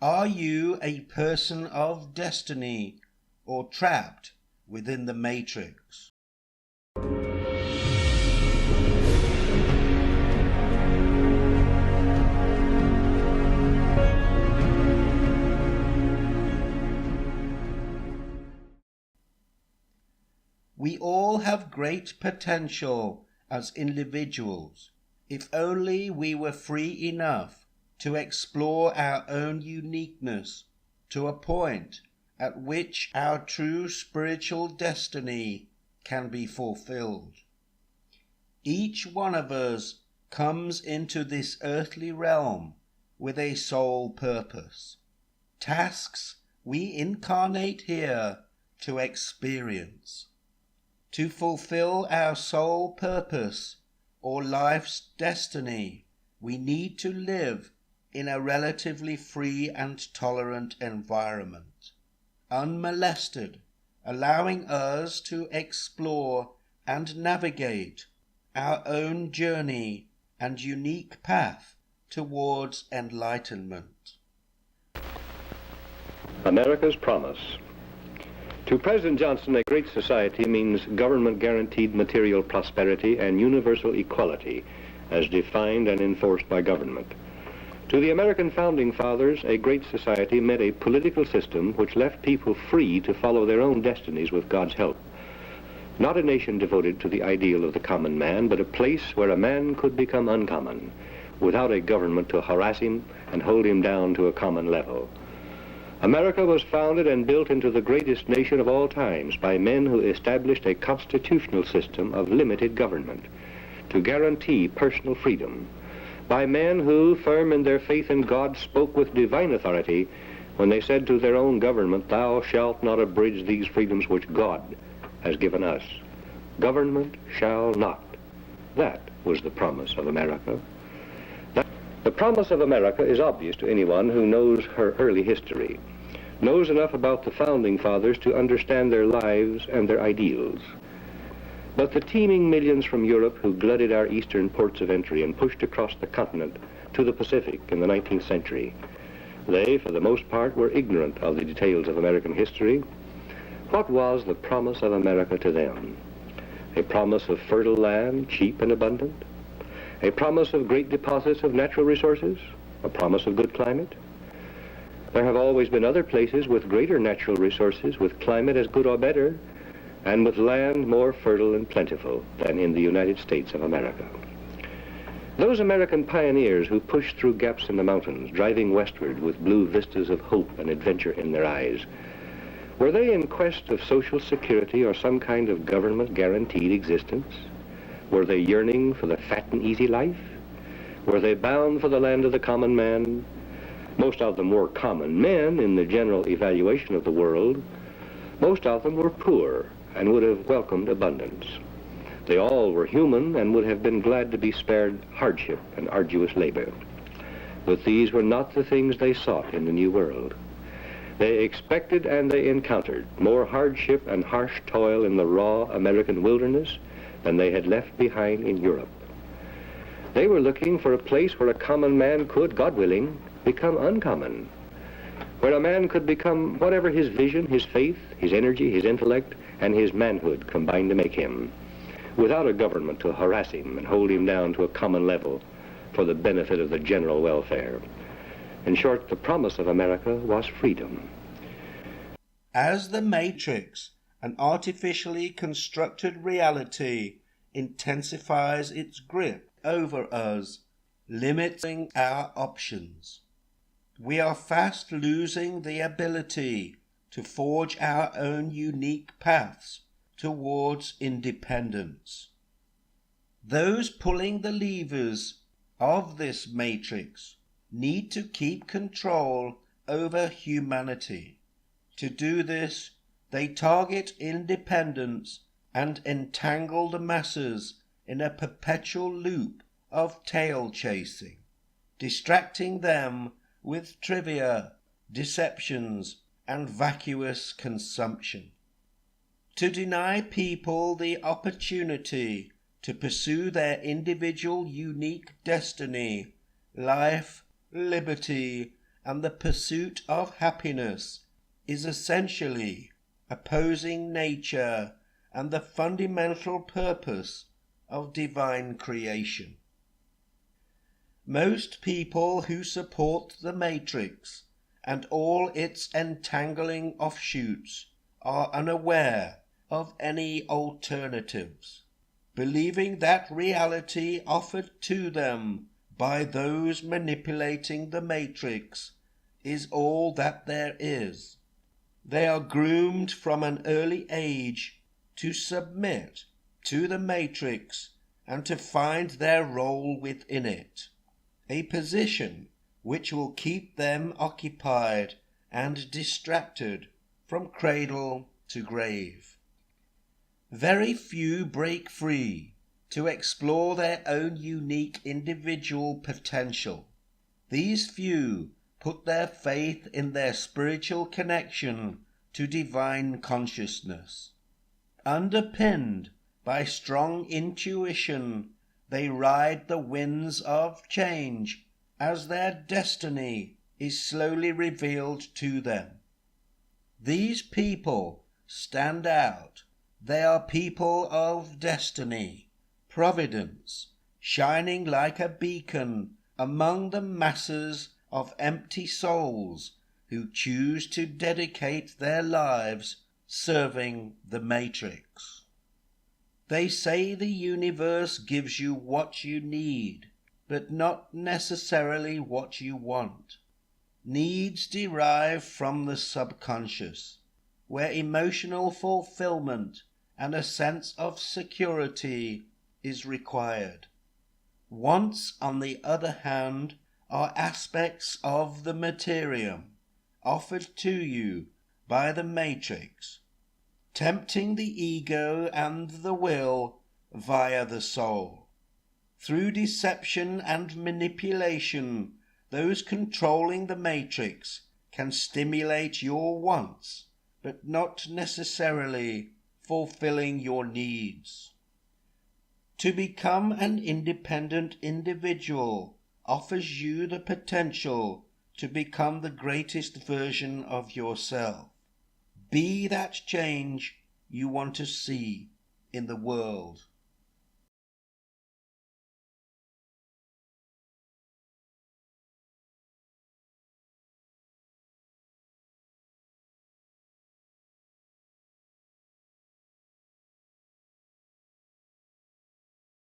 Are you a person of destiny or trapped within the matrix? We all have great potential as individuals, if only we were free enough to explore our own uniqueness to a point at which our true spiritual destiny can be fulfilled. Each one of us comes into this earthly realm with a sole purpose, tasks we incarnate here to experience. To fulfill our sole purpose or life's destiny, we need to live in a relatively free and tolerant environment, unmolested, allowing us to explore and navigate our own journey and unique path towards enlightenment. America's promise. To President Johnson, a great society means government-guaranteed material prosperity and universal equality as defined and enforced by government. To the American Founding Fathers, a great society meant a political system which left people free to follow their own destinies with God's help. Not a nation devoted to the ideal of the common man, but a place where a man could become uncommon, without a government to harass him and hold him down to a common level. America was founded and built into the greatest nation of all times by men who established a constitutional system of limited government to guarantee personal freedom, by men who, firm in their faith in God, spoke with divine authority when they said to their own government, "Thou shalt not abridge these freedoms which God has given us. Government shall not." That was the promise of America. The promise of America is obvious to anyone who knows her early history, knows enough about the Founding Fathers to understand their lives and their ideals. But the teeming millions from Europe who glutted our eastern ports of entry and pushed across the continent to the Pacific in the 19th century, they, for the most part, were ignorant of the details of American history. What was the promise of America to them? A promise of fertile land, cheap and abundant? A promise of great deposits of natural resources? A promise of good climate? There have always been other places with greater natural resources, with climate as good or better, and with land more fertile and plentiful than in the United States of America. Those American pioneers who pushed through gaps in the mountains, driving westward with blue vistas of hope and adventure in their eyes, were they in quest of social security or some kind of government-guaranteed existence? Were they yearning for the fat and easy life? Were they bound for the land of the common man? Most of them were common men in the general evaluation of the world. Most of them were poor and would have welcomed abundance. They all were human and would have been glad to be spared hardship and arduous labor. But these were not the things they sought in the New World. They expected and they encountered more hardship and harsh toil in the raw American wilderness than they had left behind in Europe. They were looking for a place where a common man could, God willing, become uncommon, where a man could become whatever his vision, his faith, his energy, his intellect, and his manhood combined to make him, without a government to harass him and hold him down to a common level for the benefit of the general welfare. In short, the promise of America was freedom. As the Matrix, an artificially constructed reality, intensifies its grip over us, limiting our options, we are fast losing the ability to forge our own unique paths towards independence. Those pulling the levers of this matrix need to keep control over humanity. To do this, they target independence and entangle the masses in a perpetual loop of tail chasing, distracting them with trivia, deceptions, and vacuous consumption. To deny people the opportunity to pursue their individual unique destiny, life, liberty, and the pursuit of happiness is essentially opposing nature and the fundamental purpose of divine creation. Most people who support the matrix and all its entangling offshoots are unaware of any alternatives, believing that reality offered to them by those manipulating the matrix is all that there is. They are groomed from an early age to submit to the matrix and to find their role within it, a position which will keep them occupied and distracted from cradle to grave. Very few break free to explore their own unique individual potential. These few put their faith in their spiritual connection to divine consciousness. Underpinned by strong intuition, they ride the winds of change as their destiny is slowly revealed to them. These people stand out. They are people of destiny, providence, shining like a beacon among the masses of empty souls who choose to dedicate their lives serving the matrix. They say the universe gives you what you need, but not necessarily what you want. Needs derive from the subconscious, where emotional fulfillment and a sense of security is required. Wants, on the other hand, are aspects of the materium offered to you by the matrix, tempting the ego and the will via the soul. Through deception and manipulation, those controlling the matrix can stimulate your wants, but not necessarily fulfilling your needs. To become an independent individual offers you the potential to become the greatest version of yourself. Be that change you want to see in the world.